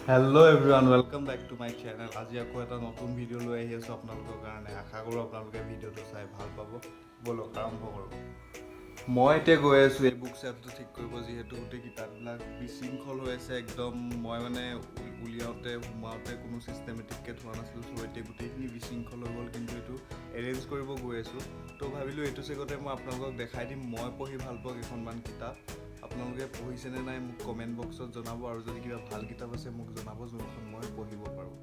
Hello' everyone, welcome back to my channel. আজি আকৌ এটা নতুন ভিডিঅ' লৈ আহি আছোঁ আপোনালোকৰ কাৰণে। আশা কৰোঁ আপোনালোকে ভিডিঅ'টো চাই ভাল পাব। ব'লক আৰম্ভ কৰোঁ। মই এতিয়া গৈ আছোঁ এই বুক চেল্ফটো ঠিক কৰিব, যিহেতু গোটেই কিতাপবিলাক বিশৃংখল হৈ আছে একদম। মই মানে উলিয়াওঁতে সোমাওঁতে কোনো ছিষ্টেমেটিককৈ থোৱা নাছিলোঁ, চ' এতিয়া গোটেইখিনি বিশৃংখল হৈ গ'ল। কিন্তু এইটো এৰেঞ্জ কৰিব গৈ আছোঁ, তো ভাবিলোঁ এইটো চেগতে মই আপোনালোকক দেখাই দিম মই পঢ়ি ভাল পোৱা কেইখনমান কিতাপ। আপোনালোকে পঢ়িছেনে নাই মোক কমেণ্ট বক্সত জনাব, আৰু যদি কিবা ভাল কিতাপ আছে মোক জনাব যোনখন মই পঢ়িব পাৰোঁ।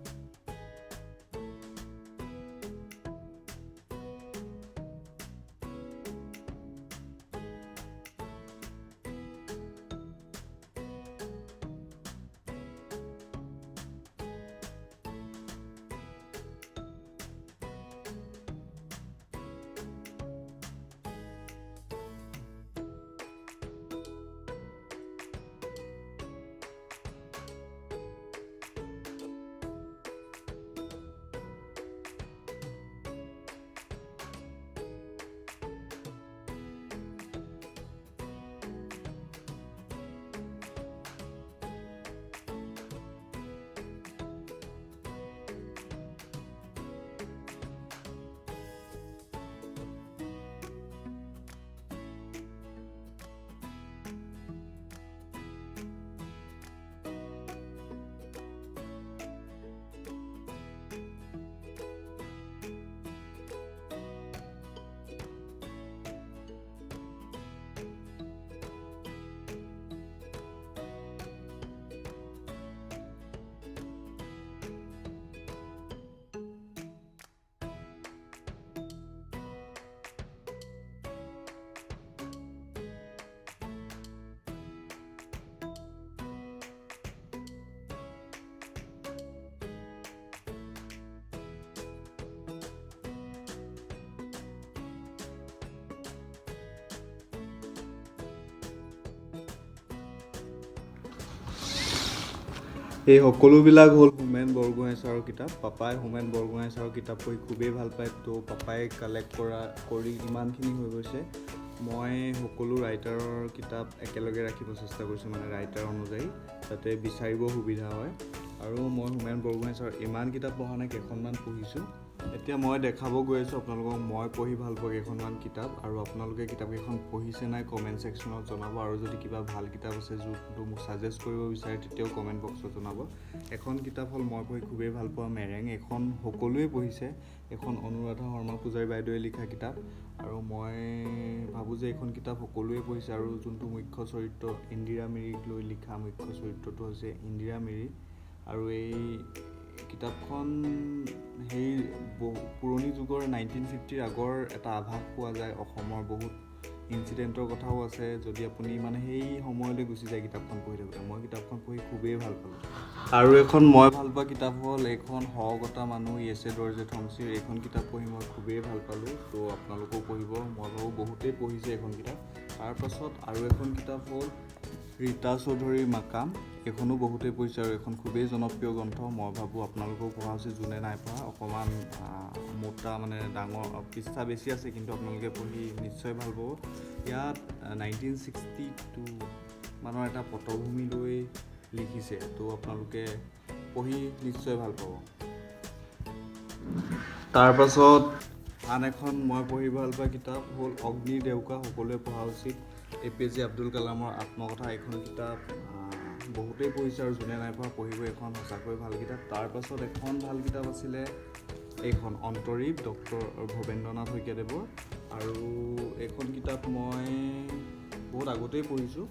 এই সকলোবিলাক হ'ল হোমেন বৰগোহাঁই ছাৰৰ কিতাপ। পাপাই হোমেন বৰগোহাঁই ছাৰৰ কিতাপ পঢ়ি খুবেই ভাল পায়, তো পাপাই কালেক্ট কৰি ইমানখিনি হৈ গৈছে। মই সকলো ৰাইটাৰৰ কিতাপ একেলগে ৰাখিব চেষ্টা কৰিছোঁ, মানে ৰাইটাৰ অনুযায়ী, যাতে বিচাৰিব সুবিধা হয়। আৰু মই হোমেন বৰগোহাঁই ছাৰৰ ইমান কিতাপ পঢ়া নাই, কেইখনমান পঢ়িছোঁ। এতিয়া মই দেখাব গৈ আছোঁ আপোনালোকক মই পঢ়ি ভাল পোৱা কেইখনমান কিতাপ, আৰু আপোনালোকে কিতাপকেইখন পঢ়িছে নাই কমেণ্ট ছেকশ্যনত জনাব। আৰু যদি কিবা ভাল কিতাপ আছে যোনটো মোক ছাজেষ্ট কৰিব বিচাৰে তেতিয়াও কমেণ্ট বক্সত জনাব। এখন কিতাপ হ'ল মই পঢ়ি খুবেই ভাল পোৱা মেৰেং। এইখন সকলোৱে পঢ়িছে। এইখন অনুৰাধা শৰ্মা পূজাৰী বাইদেৱে লিখা কিতাপ, আৰু মই ভাবোঁ যে এইখন কিতাপ সকলোৱে পঢ়িছে। আৰু যোনটো মুখ্য চৰিত্ৰ ইন্দিৰা মিৰিক লৈ লিখা মুখ্য চৰিত্ৰটো হৈছে ইন্দিৰা মিৰি। আৰু এই কিতাপখন সেই পুৰণি যুগৰ 1950ৰ আগৰ এটা আভাস পোৱা যায়। অসমৰ বহুত ইনচিডেণ্টৰ কথাও আছে, যদি আপুনি মানে সেই সময়লৈ গুচি যায় কিতাপখন পঢ়ি থাকোঁতে। মই কিতাপখন পঢ়ি খুবেই ভাল পালোঁ। আৰু এখন মই ভাল পোৱা কিতাপ হ'ল এইখন সগতা মানুহ য়েছে দৰ্জে থংচীৰ। এইখন কিতাপ পঢ়ি মই খুবেই ভাল পালোঁ, তো আপোনালোকেও পঢ়িব। মই ভাবোঁ বহুতেই পঢ়িছে এইখন কিতাপ। তাৰপাছত আৰু এখন কিতাপ হ'ল ৰীতা চৌধুৰীৰ মাকাম। এইখনো বহুতেই পঢ়িছে, আৰু এইখন খুবেই জনপ্ৰিয় গ্ৰন্থ। মই ভাবোঁ আপোনালোকেও পঢ়া উচিত, যোনে নাই পঢ়া। অকণমান মোটা মানে ডাঙৰ পৃষ্ঠা বেছি আছে, কিন্তু আপোনালোকে পঢ়ি নিশ্চয় ভাল পাব। ইয়াত 1962 মানৰ এটা পটভূমি লৈ লিখিছে, তো আপোনালোকে পঢ়ি নিশ্চয় ভাল পাব। তাৰপাছত আন এখন মই পঢ়ি ভাল পোৱা কিতাপ হ'ল অগ্নিৰ ডেউকা। সকলোৱে পঢ়া উচিত। APJ আব্দুল কালামৰ আত্মকথা। এইখন কিতাপ বহুতেই পঢ়িছে, আৰু যোনে নাই পঢ়া পঢ়িব। এইখন সঁচাকৈ ভাল কিতাপ। তাৰপাছত এখন ভাল কিতাপ আছিলে এইখন অন্তৰীপ ডক্টৰ ভৱেন্দ্ৰনাথ শইকীয়াদেৱৰ। আৰু এইখন কিতাপ মই বহুত আগতেই পঢ়িছোঁ,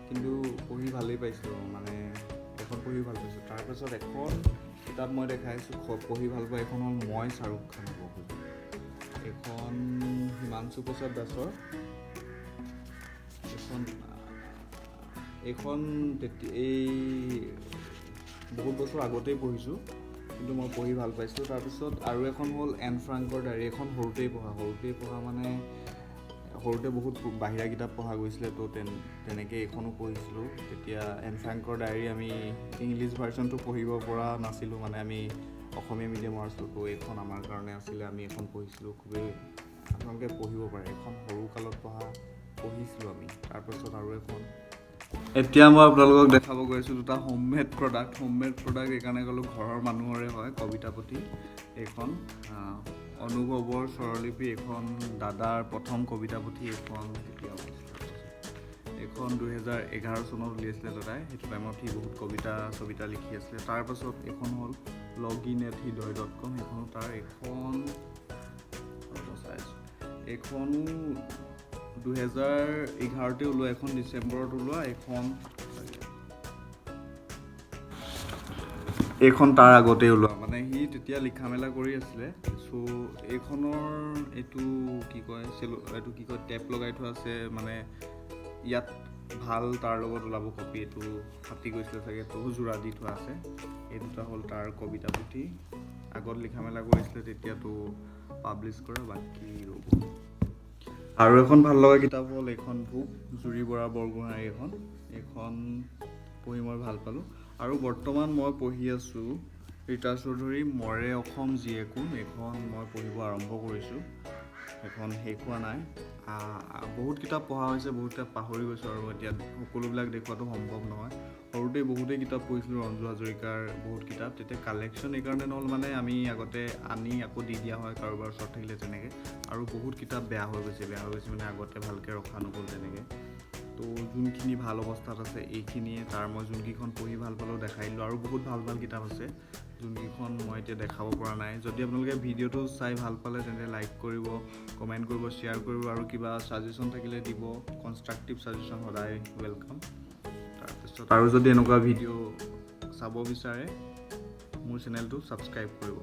কিন্তু পঢ়ি ভালেই পাইছোঁ, মানে এইখন পঢ়ি ভাল পাইছোঁ। তাৰপাছত এখন কিতাপ মই দেখাইছোঁ পঢ়ি ভাল পোৱা, এইখন হ'ল মই শ্বাহৰুখ খান হ'ব খোজোঁ। এইখন হিমাংশু প্ৰসাদ দাসৰ। এইখন এই বহুত বছৰ আগতেই পঢ়িছোঁ, কিন্তু মই পঢ়ি ভাল পাইছোঁ। তাৰপিছত আৰু এখন হ'ল এন ফ্ৰাংকৰ ডায়েৰী। এইখন সৰুতেই পঢ়া মানে সৰুতে বহুত বাহিৰা কিতাপ পঢ়া গৈছিলে, তো তেনেকৈ এইখনো পঢ়িছিলোঁ। তেতিয়া এন ফ্ৰাংকৰ ডায়েৰী আমি ইংলিছ ভাৰ্চনটো পঢ়িব পৰা নাছিলোঁ, মানে আমি অসমীয়া মিডিয়ামৰ আছিলোঁ, তো এইখন আমাৰ কাৰণে আছিলে, আমি এখন পঢ়িছিলোঁ। খুবেই আপোনালোকে পঢ়িব পাৰে, এইখন সৰু কালত পঢ়িছিলোঁ আমি। তাৰপাছত আৰু এখন এতিয়া মই আপোনালোকক দেখাব গৈ আছোঁ দুটা হোমমেড প্ৰডাক্ট এইকাৰণে ক'লোঁ ঘৰৰ মানুহৰে হয় কবিতা পুথি। এইখন অনুভৱৰ স্বৰলিপি, এইখন দাদাৰ প্ৰথম কবিতা পুথি। এইখন 2011 চনত উলিয়াইছিলে দাদাই, সেইটো টাইমত সি বহুত কবিতা লিখি আছিলে। তাৰপাছত এইখন হ'ল login@hridoy.com, এইখনো তাৰ। এইখনো 2011তে ওলোৱা, এখন ডিচেম্বৰত ওলোৱা। এইখন তাৰ আগতেই ওলোৱা, মানে সি তেতিয়া লিখা মেলা কৰি আছিলে। চ' এইখনৰ এইটো কি কয় টেপ লগাই থোৱা আছে, মানে ইয়াত ভাল তাৰ লগত ওলাব কপি। এইটো ফাটি গৈছিলে চাগে, তো যোৰা দি থোৱা আছে। এই দুটা হ'ল তাৰ কবিতা পুথি, আগত লিখা মেলা কৰিছিলে, তেতিয়াতো পাব্লিছ কৰা। বাকী ৰ'ব, আৰু এখন ভাল লগা কিতাপ হ'ল এইখন জুৰি বৰা বৰগোহাঁই। এইখন পঢ়ি মই ভাল পালোঁ। আৰু বৰ্তমান মই পঢ়ি আছোঁ ৰীতা চৌধুৰীৰ মৰে অসম জীয়ে কোন। এইখন মই পঢ়িব আৰম্ভ কৰিছোঁ, সেইখন শেষ হোৱা নাই। বহুত কিতাপ পঢ়া হৈছে, বহুত কিতাপ পাহৰি গৈছোঁ, আৰু এতিয়া সকলোবিলাক দেখুৱাটো সম্ভৱ নহয়। সৰুতে বহুতেই কিতাপ পঢ়িছিলোঁ, ৰঞ্জু হাজৰিকাৰ বহুত কিতাপ। তেতিয়া কালেকশ্যন এইকাৰণে নহ'ল, মানে আমি আগতে আনি আকৌ দি দিয়া হয় কাৰোবাৰ ওচৰত থাকিলে তেনেকৈ। আৰু বহুত কিতাপ বেয়া হৈ গৈছে মানে আগতে ভালকৈ ৰখা নগ'ল তেনেকৈ। তো যোনখিনি ভাল অৱস্থাত আছে এইখিনিয়ে তাৰ। মই যোনকেইখন পঢ়ি ভাল পালোঁ দেখাই দিলোঁ, আৰু বহুত ভাল ভাল কিতাপ আছে যোনকেইখন মই এতিয়া দেখাব পৰা নাই। যদি আপোনালোকে ভিডিঅ'টো চাই ভাল পালে তেন্তে লাইক কৰিব, কমেণ্ট কৰিব, শ্বেয়াৰ কৰিব, আৰু কিবা ছাজেশ্যন থাকিলে দিব। কনষ্ট্ৰাক্টিভ ছাজেশ্যন সদায় ৱেলকাম। তাৰপিছত আৰু যদি এনেকুৱা ভিডিঅ' চাব বিচাৰে মোৰ চেনেলটো ছাবস্ক্ৰাইব কৰিব।